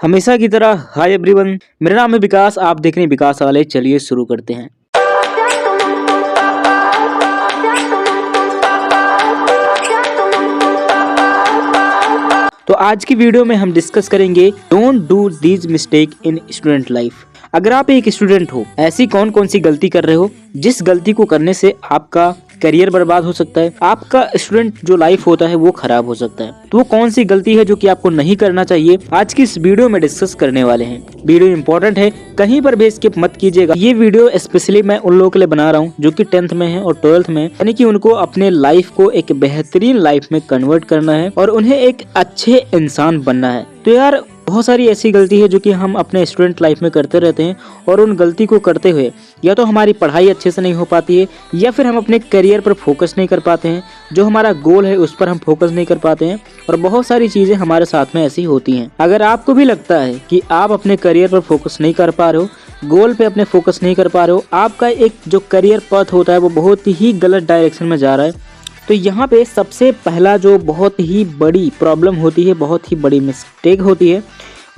हमेशा की तरह हाय एवरीवन, मेरा नाम है विकास। आप देख रहे हैं विकास वाले। चलिए शुरू करते हैं। तो आज की वीडियो में हम डिस्कस करेंगे don't do these mistake in student life. अगर आप एक स्टूडेंट हो, ऐसी कौन कौन सी गलती कर रहे हो जिस गलती को करने से आपका करियर बर्बाद हो सकता है, आपका स्टूडेंट जो लाइफ होता है वो खराब हो सकता है। तो वो कौन सी गलती है जो कि आपको नहीं करना चाहिए, आज की इस वीडियो में डिस्कस करने वाले हैं। वीडियो इंपॉर्टेंट है, कहीं पर भी स्किप मत कीजिएगा। ये वीडियो स्पेशली मैं उन लोगों के लिए बना रहा हूँ जो कि 10th में है और 12th में, यानी कि उनको अपने लाइफ को एक बेहतरीन लाइफ में कन्वर्ट करना है और उन्हें एक अच्छे इंसान बनना है। तो यार बहुत सारी ऐसी गलती है जो कि हम अपने स्टूडेंट लाइफ में करते रहते हैं और उन गलती को करते हुए या तो हमारी पढ़ाई अच्छे से नहीं हो पाती है या फिर हम अपने करियर पर फोकस नहीं कर पाते हैं, जो हमारा गोल है उस पर हम फोकस नहीं कर पाते हैं और बहुत सारी चीजें हमारे साथ में ऐसी होती हैं। अगर आपको भी लगता है कि आप अपने करियर पर फोकस नहीं कर पा रहे हो, गोल पे अपने फोकस नहीं कर पा रहे हो, आपका एक जो करियर पथ होता है वो बहुत ही गलत डायरेक्शन में जा रहा है, तो यहाँ पे सबसे पहला जो बहुत ही बड़ी प्रॉब्लम होती है, बहुत ही बड़ी मिस्टेक होती है,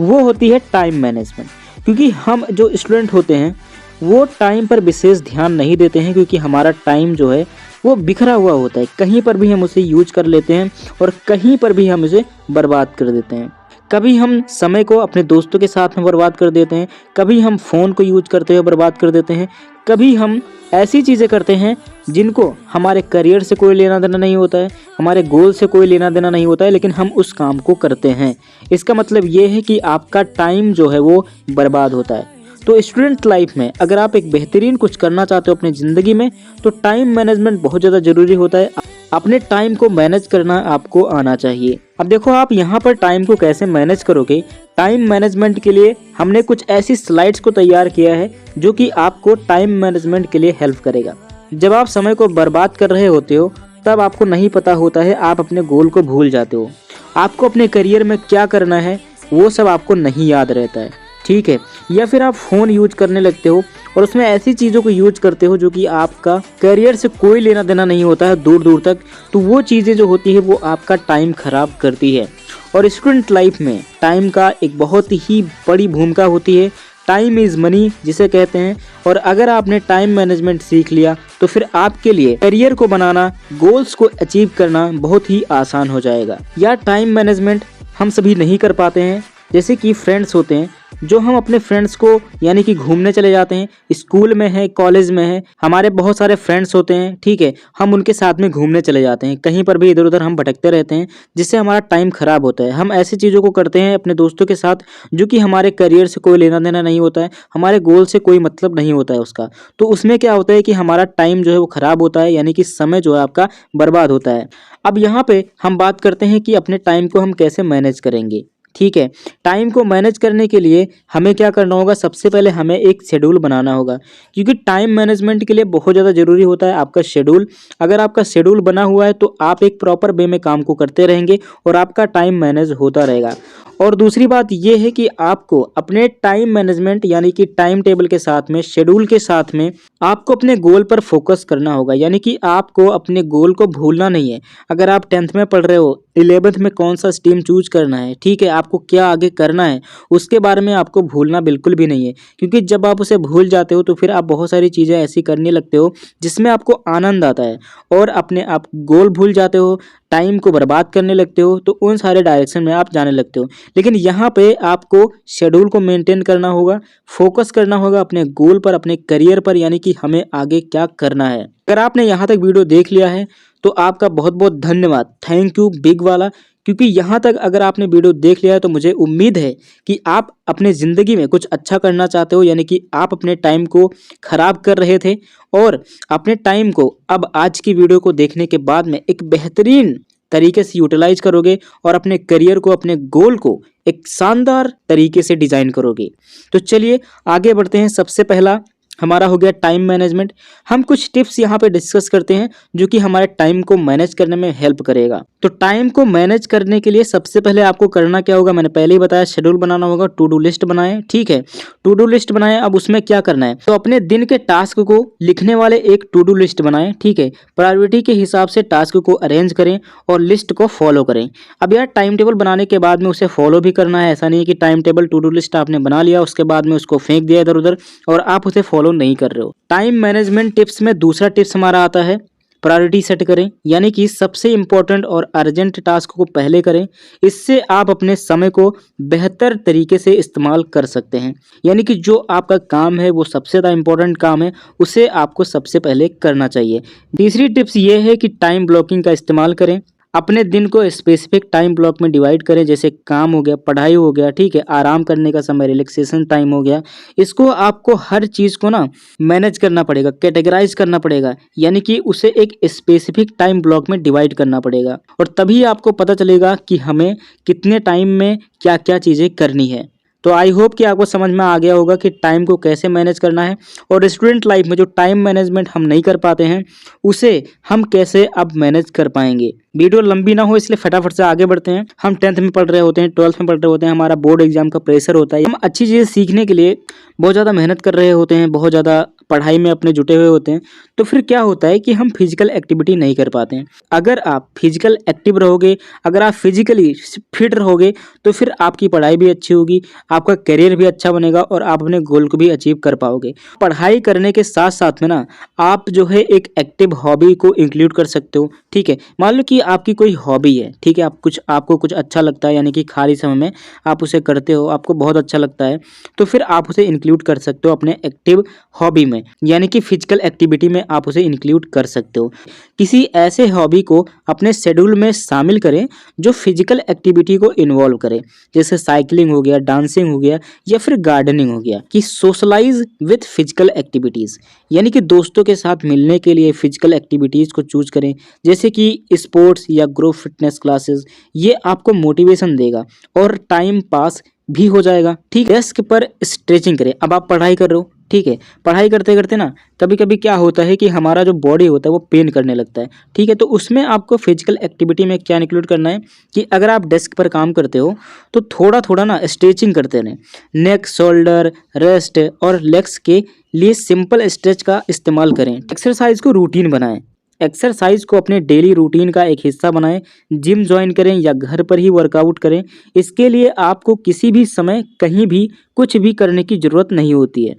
वो होती है टाइम मैनेजमेंट। क्योंकि हम जो स्टूडेंट होते हैं वो टाइम पर विशेष ध्यान नहीं देते हैं, क्योंकि हमारा टाइम जो है वो बिखरा हुआ होता है। कहीं पर भी हम उसे यूज कर लेते हैं और कहीं पर भी हम उसे बर्बाद कर देते हैं। कभी हम समय को अपने दोस्तों के साथ में बर्बाद कर देते हैं, कभी हम फ़ोन को यूज करते हुए बर्बाद कर देते हैं, कभी हम ऐसी चीज़ें करते हैं जिनको हमारे करियर से कोई लेना देना नहीं होता है, हमारे गोल से कोई लेना देना नहीं होता है, लेकिन हम उस काम को करते हैं। इसका मतलब ये है कि आपका टाइम जो है वो बर्बाद होता है। तो स्टूडेंट लाइफ में अगर आप एक बेहतरीन कुछ करना चाहते हो अपनी ज़िंदगी में, तो टाइम मैनेजमेंट बहुत ज़्यादा ज़रूरी होता है। अपने टाइम को मैनेज करना आपको आना चाहिए। अब देखो आप यहाँ पर टाइम को कैसे मैनेज करोगे। टाइम मैनेजमेंट के लिए हमने कुछ ऐसी स्लाइड्स को तैयार किया है जो कि आपको टाइम मैनेजमेंट के लिए हेल्प करेगा। जब आप समय को बर्बाद कर रहे होते हो तब आपको नहीं पता होता है, आप अपने गोल को भूल जाते हो, आपको अपने करियर में क्या करना है वो सब आपको नहीं याद रहता है, ठीक है। या फिर आप फ़ोन यूज करने लगते हो और उसमें ऐसी चीज़ों को यूज करते हो जो कि आपका करियर से कोई लेना देना नहीं होता है दूर दूर तक, तो वो चीज़ें जो होती है वो आपका टाइम ख़राब करती है। और स्टूडेंट लाइफ में टाइम का एक बहुत ही बड़ी भूमिका होती है। टाइम इज़ मनी जिसे कहते हैं, और अगर आपने टाइम मैनेजमेंट सीख लिया तो फिर आपके लिए करियर को बनाना, गोल्स को अचीव करना बहुत ही आसान हो जाएगा। या टाइम मैनेजमेंट हम सभी नहीं कर पाते हैं। जैसे कि फ्रेंड्स होते हैं जो हम अपने फ्रेंड्स को यानी कि घूमने चले जाते हैं, स्कूल में है, कॉलेज में है, हमारे बहुत सारे फ्रेंड्स होते हैं, ठीक है, हम उनके साथ में घूमने चले जाते हैं, कहीं पर भी इधर उधर हम भटकते रहते हैं जिससे हमारा टाइम खराब होता है। हम ऐसी चीज़ों को करते हैं अपने दोस्तों के साथ जो कि हमारे करियर से कोई लेना देना नहीं होता है, हमारे गोल से कोई मतलब नहीं होता है उसका। तो उसमें क्या होता है कि हमारा टाइम जो है वो खराब होता है, यानी कि समय जो है आपका बर्बाद होता है। अब यहाँ पे हम बात करते हैं कि अपने टाइम को हम कैसे मैनेज करेंगे, ठीक है। टाइम को मैनेज करने के लिए हमें क्या करना होगा, सबसे पहले हमें एक शेड्यूल बनाना होगा, क्योंकि टाइम मैनेजमेंट के लिए बहुत ज़्यादा ज़रूरी होता है आपका शेड्यूल। अगर आपका शेड्यूल बना हुआ है तो आप एक प्रॉपर वे में काम को करते रहेंगे और आपका टाइम मैनेज होता रहेगा। और दूसरी बात यह है कि आपको अपने टाइम मैनेजमेंट यानी कि टाइम टेबल के साथ में, शेड्यूल के साथ में आपको अपने गोल पर फोकस करना होगा, यानी कि आपको अपने गोल को भूलना नहीं है। अगर आप 10th में पढ़ रहे हो, 11th में कौन सा स्ट्रीम चूज करना है, ठीक है, आपको क्या आगे करना है, उसके बारे में आपको भूलना बिल्कुल भी नहीं है। क्योंकि जब आप उसे भूल जाते हो तो फिर आप बहुत सारी चीज़ें ऐसी करने लगते हो जिसमें आपको आनंद आता है और अपने आप गोल भूल जाते हो, टाइम को बर्बाद करने लगते हो, तो उन सारे डायरेक्शन में आप जाने लगते हो। लेकिन यहाँ पे आपको शेड्यूल को मेंटेन करना होगा, फोकस करना होगा अपने गोल पर, अपने करियर पर, यानी कि हमें आगे क्या करना है। अगर आपने यहाँ तक वीडियो देख लिया है तो आपका बहुत बहुत धन्यवाद, थैंक यू बिग वाला। क्योंकि यहाँ तक अगर आपने वीडियो देख लिया है तो मुझे उम्मीद है कि आप अपने ज़िंदगी में कुछ अच्छा करना चाहते हो, यानी कि आप अपने टाइम को ख़राब कर रहे थे और अपने टाइम को अब आज की वीडियो को देखने के बाद में एक बेहतरीन तरीके से यूटिलाइज करोगे और अपने करियर को, अपने गोल को एक शानदार तरीके से डिज़ाइन करोगे। तो चलिए आगे बढ़ते हैं। सबसे पहला हमारा हो गया टाइम मैनेजमेंट। हम कुछ टिप्स यहाँ पे डिस्कस करते हैं जो कि हमारे टाइम को मैनेज करने में हेल्प करेगा। तो टाइम को मैनेज करने के लिए सबसे पहले आपको करना क्या होगा, मैंने पहले ही बताया, शेड्यूल बनाना होगा। टू डू लिस्ट बनाएं, ठीक है, टू डू लिस्ट बनाएं। अब उसमें क्या करना है, तो अपने दिन के टास्क को लिखने वाले एक टू डू लिस्ट बनाएं, ठीक है। प्रायोरिटी के हिसाब से टास्क को अरेंज करें और लिस्ट को फॉलो करें। अब यार टाइम टेबल बनाने के बाद में उसे फॉलो भी करना है। ऐसा नहीं है कि time table to do list आपने बना लिया उसके बाद में उसको फेंक दिया इधर उधर और आप उसे फॉलो नहीं कर रहे हो। टाइम मैनेजमेंट टिप्स में दूसरा टिप्स हमारा आता है प्रायोरिटी सेट करें, यानी कि सबसे इंपॉर्टेंट और अर्जेंट टास्क को पहले करें। इससे आप अपने समय को बेहतर तरीके से इस्तेमाल कर सकते हैं। यानी कि जो आपका काम है वो सबसे ज़्यादा इंपॉर्टेंट काम है, उसे आपको सबसे पहले करना चाहिए। तीसरी टिप्स ये है कि टाइम ब्लॉकिंग का इस्तेमाल करें। अपने दिन को स्पेसिफिक टाइम ब्लॉक में डिवाइड करें, जैसे काम हो गया, पढ़ाई हो गया, ठीक है, आराम करने का समय, रिलैक्सेशन टाइम हो गया। इसको आपको हर चीज़ को ना मैनेज करना पड़ेगा, कैटेगराइज करना पड़ेगा, यानी कि उसे एक स्पेसिफिक टाइम ब्लॉक में डिवाइड करना पड़ेगा और तभी आपको पता चलेगा कि हमें कितने टाइम में क्या क्या चीज़ें करनी है। तो आई होप कि आपको समझ में आ गया होगा कि टाइम को कैसे मैनेज करना है और स्टूडेंट लाइफ में जो टाइम मैनेजमेंट हम नहीं कर पाते हैं उसे हम कैसे अब मैनेज कर पाएंगे। वीडियो लंबी ना हो इसलिए फटाफट से आगे बढ़ते हैं। हम 10th में पढ़ रहे होते हैं, 12th में पढ़ रहे होते हैं, हमारा बोर्ड एग्जाम का प्रेशर होता है। हम अच्छी चीज़ें सीखने के लिए बहुत ज़्यादा मेहनत कर रहे होते हैं, बहुत ज़्यादा पढ़ाई में अपने जुटे हुए होते हैं, तो फिर क्या होता है कि हम फिजिकल एक्टिविटी नहीं कर पाते हैं। अगर आप फिजिकल एक्टिव रहोगे, अगर आप फिजिकली फिट रहोगे तो फिर आपकी पढ़ाई भी अच्छी होगी, आपका करियर भी अच्छा बनेगा और आप अपने गोल को भी अचीव कर पाओगे। पढ़ाई करने के साथ साथ में ना आप जो है एक एक्टिव हॉबी को इंक्लूड कर सकते हो, ठीक है। मान लो कि आपकी कोई हॉबी है, ठीक है, आपको कुछ अच्छा लगता है, यानी कि खाली समय में आप उसे करते हो, आपको बहुत अच्छा लगता है, तो फिर आप उसे इंक्लूड कर सकते हो अपने एक्टिव हॉबी में, यानी कि फिजिकल एक्टिविटी में आप उसे इंक्लूड कर सकते हो। किसी ऐसे हॉबी को अपने शेड्यूल में शामिल करें जो फिजिकल एक्टिविटी को इन्वॉल्व करे, जैसे साइकिलिंग हो गया, डांसिंग हो गया या फिर गार्डनिंग हो गया। कि सोशलाइज विथ फिजिकल एक्टिविटीज़, यानी कि दोस्तों के साथ मिलने के लिए फिजिकल एक्टिविटीज़ को चूज करें, जैसे कि स्पोर्ट्स या ग्रुप फिटनेस क्लासेस। ये आपको मोटिवेशन देगा और टाइम पास भी हो जाएगा, ठीक। डेस्क पर स्ट्रेचिंग करें। अब आप पढ़ाई कर रहे हो, ठीक है, पढ़ाई करते करते ना कभी कभी क्या होता है कि हमारा जो बॉडी होता है वो पेन करने लगता है, ठीक है। तो उसमें आपको फिजिकल एक्टिविटी में क्या इंक्लूड करना है कि अगर आप डेस्क पर काम करते हो तो थोड़ा थोड़ा ना स्ट्रेचिंग करते रहें। नेक, शोल्डर, रेस्ट और लेग्स के लिए सिंपल स्ट्रेच का इस्तेमाल करें। एक्सरसाइज को रूटीन बनाएं। एक्सरसाइज को अपने डेली रूटीन का एक हिस्सा बनाएं। जिम ज्वाइन करें या घर पर ही वर्कआउट करें। इसके लिए आपको किसी भी समय कहीं भी कुछ भी करने की ज़रूरत नहीं होती है।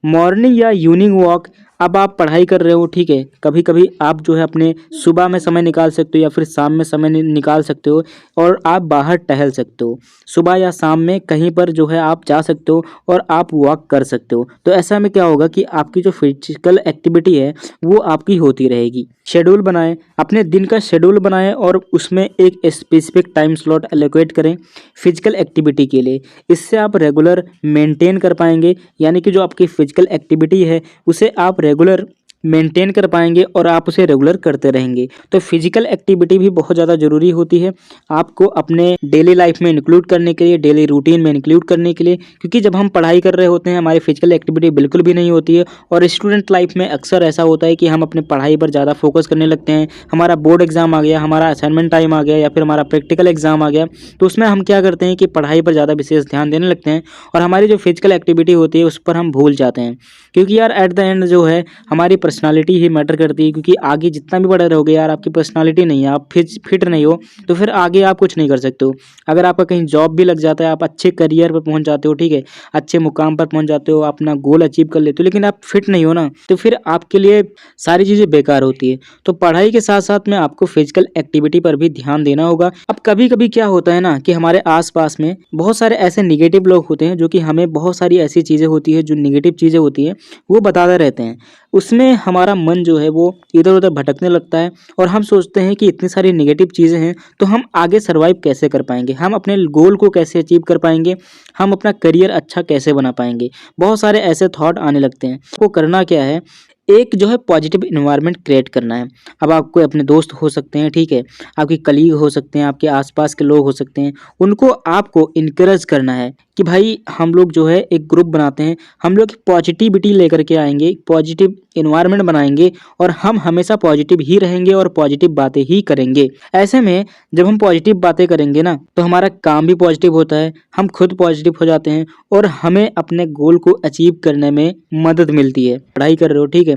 मॉर्निंग या इवनिंग वॉक। अब आप पढ़ाई कर रहे हो, ठीक है, कभी कभी आप जो है अपने सुबह में समय निकाल सकते हो या फिर शाम में समय निकाल सकते हो और आप बाहर टहल सकते हो। सुबह या शाम में कहीं पर जो है आप जा सकते हो और आप वॉक कर सकते हो। तो ऐसा में क्या होगा कि आपकी जो फिजिकल एक्टिविटी है वो आपकी होती रहेगी। शेड्यूल बनाएं, अपने दिन का शेड्यूल बनाएं और उसमें एक स्पेसिफिक टाइम स्लॉट एलोकेट करें फिजिकल एक्टिविटी के लिए। इससे आप रेगुलर मेंटेन कर पाएंगे, यानी कि जो आपकी फिजिकल एक्टिविटी है उसे आप रेगुलर मेंटेन कर पाएंगे और आप उसे रेगुलर करते रहेंगे। तो फिजिकल एक्टिविटी भी बहुत ज़्यादा ज़रूरी होती है आपको अपने डेली लाइफ में इंक्लूड करने के लिए, डेली रूटीन में इंक्लूड करने के लिए, क्योंकि जब हम पढ़ाई कर रहे होते हैं हमारी फिजिकल एक्टिविटी बिल्कुल भी नहीं होती है। और स्टूडेंट लाइफ में अक्सर ऐसा होता है कि हम अपने पढ़ाई पर ज़्यादा फोकस करने लगते हैं। हमारा बोर्ड एग्जाम आ गया, हमारा असाइनमेंट टाइम आ गया या फिर हमारा प्रैक्टिकल एग्जाम आ गया, तो उसमें हम क्या करते हैं कि पढ़ाई पर ज़्यादा विशेष ध्यान देने लगते हैं और हमारी जो फिजिकल एक्टिविटी होती है उस पर हम भूल जाते हैं। क्योंकि यार एट द एंड जो है हमारी पर्सनालिटी ही मैटर करती है, क्योंकि आगे जितना भी बड़े रहोगे यार आपकी पर्सनालिटी नहीं है, आप फिट नहीं हो, तो फिर आगे आप कुछ नहीं कर सकते हो। अगर आपका कहीं जॉब भी लग जाता है, आप अच्छे करियर पर पहुंच जाते हो, ठीक है, अच्छे मुकाम पर पहुंच जाते हो, अपना गोल अचीव कर लेते हो, लेकिन आप फिट नहीं हो ना, तो फिर आपके लिए सारी चीज़ें बेकार होती है। तो पढ़ाई के साथ साथ में आपको फिजिकल एक्टिविटी पर भी ध्यान देना होगा। अब कभी कभी क्या होता है ना कि हमारे आसपास में बहुत सारे ऐसे निगेटिव लोग होते हैं जो कि हमें बहुत सारी ऐसी चीज़ें होती है, जो निगेटिव चीज़ें होती है वो बताते रहते हैं। उसमें हमारा मन जो है वो इधर उधर भटकने लगता है और हम सोचते हैं कि इतनी सारी नेगेटिव चीज़ें हैं तो हम आगे सर्वाइव कैसे कर पाएंगे, हम अपने गोल को कैसे अचीव कर पाएंगे, हम अपना करियर अच्छा कैसे बना पाएंगे। बहुत सारे ऐसे थॉट आने लगते हैं। आपको करना क्या है, एक जो है पॉजिटिव इन्वायरमेंट क्रिएट करना है। अब आपको अपने दोस्त हो सकते हैं, ठीक है, आपके कलीग हो सकते हैं, आपके आसपास के लोग हो सकते हैं, उनको आपको इनकरेज करना है कि भाई हम लोग जो है एक ग्रुप बनाते हैं, हम लोग पॉजिटिविटी लेकर के आएंगे, पॉजिटिव इन्वायरमेंट बनाएंगे और हम हमेशा पॉजिटिव ही रहेंगे और पॉजिटिव बातें ही करेंगे। ऐसे में जब हम पॉजिटिव बातें करेंगे ना तो हमारा काम भी पॉजिटिव होता है, हम खुद पॉजिटिव हो जाते हैं और हमें अपने गोल को अचीव करने में मदद मिलती है। पढ़ाई कर रहे हो, ठीक है,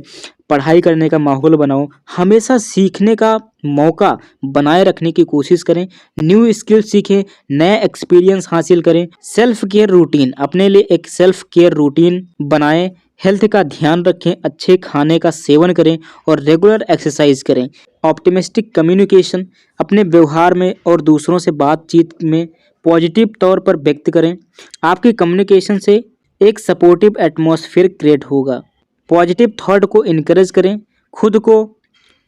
पढ़ाई करने का माहौल बनाओ, हमेशा सीखने का मौका बनाए रखने की कोशिश करें, न्यू स्किल सीखें, नए एक्सपीरियंस हासिल करें, सेल्फ केयर रूटीन, अपने लिए एक सेल्फ केयर रूटीन बनाएं, हेल्थ का ध्यान रखें, अच्छे खाने का सेवन करें और रेगुलर एक्सरसाइज करें। ऑप्टिमिस्टिक कम्युनिकेशन, अपने व्यवहार में और दूसरों से बातचीत में पॉजिटिव तौर पर व्यक्त करें। आपकी कम्युनिकेशन से एक सपोर्टिव एटमॉस्फेयर क्रिएट होगा। पॉजिटिव थॉट को इनकरेज करें, खुद को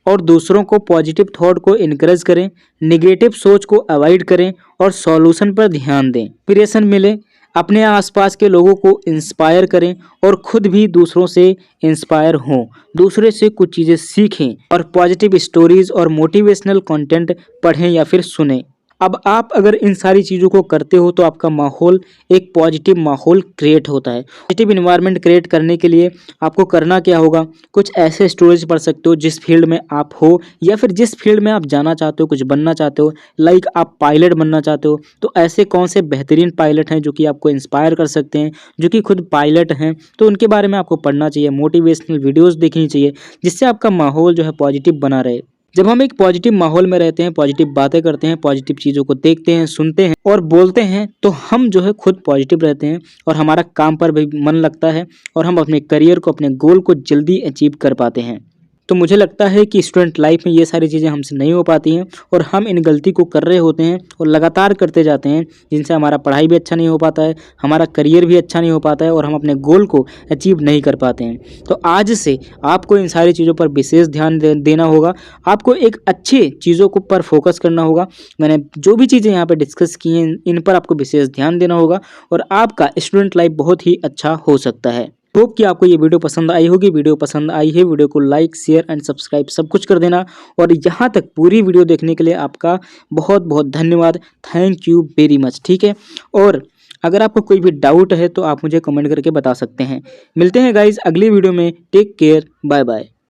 और दूसरों को पॉजिटिव थॉट को इनकरेज करें, नेगेटिव सोच को अवॉइड करें और सॉल्यूशन पर ध्यान दें। इंस्पिरेशन मिले, अपने आसपास के लोगों को इंस्पायर करें और खुद भी दूसरों से इंस्पायर हों, दूसरे से कुछ चीज़ें सीखें और पॉजिटिव स्टोरीज और मोटिवेशनल कंटेंट पढ़ें या फिर सुनें। अब आप अगर इन सारी चीज़ों को करते हो तो आपका माहौल एक पॉजिटिव माहौल क्रिएट होता है। पॉजिटिव इन्वायरमेंट क्रिएट करने के लिए आपको करना क्या होगा, कुछ ऐसे स्टोरीज पढ़ सकते हो जिस फील्ड में आप हो या फिर जिस फील्ड में आप जाना चाहते हो, कुछ बनना चाहते हो, लाइक आप पायलट बनना चाहते हो तो ऐसे कौन से बेहतरीन पायलट हैं जो कि आपको इंस्पायर कर सकते हैं, जो कि खुद पायलट हैं, तो उनके बारे में आपको पढ़ना चाहिए, मोटिवेशनल वीडियोज़ देखनी चाहिए जिससे आपका माहौल जो है पॉजिटिव बना रहे। जब हम एक पॉजिटिव माहौल में रहते हैं, पॉजिटिव बातें करते हैं, पॉजिटिव चीज़ों को देखते हैं, सुनते हैं और बोलते हैं तो हम जो है खुद पॉजिटिव रहते हैं और हमारा काम पर भी मन लगता है और हम अपने करियर को, अपने गोल को जल्दी अचीव कर पाते हैं। तो मुझे लगता है कि स्टूडेंट लाइफ में ये सारी चीज़ें हमसे नहीं हो पाती हैं और हम इन गलती को कर रहे होते हैं और लगातार करते जाते हैं, जिनसे हमारा पढ़ाई भी अच्छा नहीं हो पाता है, हमारा करियर भी अच्छा नहीं हो पाता है और हम अपने गोल को अचीव नहीं कर पाते हैं। तो आज से आपको इन सारी चीज़ों पर विशेष ध्यान देना होगा, आपको एक अच्छी चीज़ों को पर फोकस करना होगा। मैंने जो भी चीज़ें यहाँ पर डिस्कस की हैं इन पर आपको विशेष ध्यान देना होगा और आपका स्टूडेंट लाइफ बहुत ही अच्छा हो सकता है। होप कि आपको ये वीडियो पसंद आई होगी। वीडियो पसंद आई है, वीडियो को लाइक, शेयर एंड सब्सक्राइब सब कुछ कर देना और यहाँ तक पूरी वीडियो देखने के लिए आपका बहुत बहुत धन्यवाद। थैंक यू वेरी मच, ठीक है। और अगर आपको कोई भी डाउट है तो आप मुझे कमेंट करके बता सकते हैं। मिलते हैं गाइज अगली वीडियो में। Take care, bye bye.